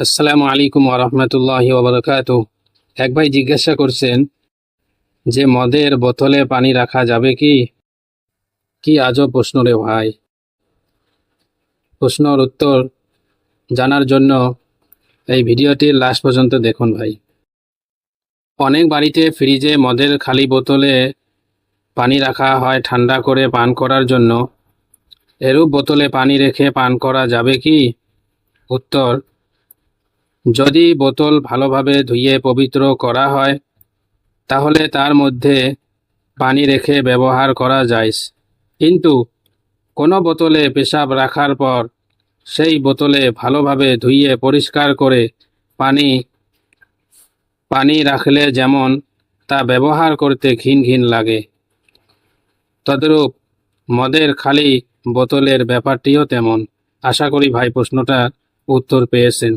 আসসালামু আলাইকুম ওরহমতুল্লাহি ওবরাকাতুহ। এক ভাই জিজ্ঞাসা করছেন যে মদের বোতলে পানি রাখা যাবে কি? কি আজব প্রশ্ন রে ভাই! প্রশ্নের উত্তর জানার জন্য এই ভিডিওটির লাস্ট পর্যন্ত দেখুন ভাই। অনেক বাড়িতে ফ্রিজে মদের খালি বোতলে পানি রাখা হয় ঠান্ডা করে পান করার জন্য। এরূপ বোতলে পানি রেখে পান করা যাবে কি? উত্তর: যদি বোতল ভালোভাবে ধুয়ে পবিত্র করা হয় তাহলে তার মধ্যে পানি রেখে ব্যবহার করা যায়। কিন্তু কোনো বোতলে পেশাব রাখার পর সেই বোতলে ভালোভাবে ধুইয়ে পরিষ্কার করে পানি পানি রাখলে যেমন তা ব্যবহার করতে ঘিন ঘিন লাগে, তদ্রূপ মদের খালি বোতলের ব্যাপারটিও তেমন। আশা করি ভাই প্রশ্নটার উত্তর পেয়েছেন।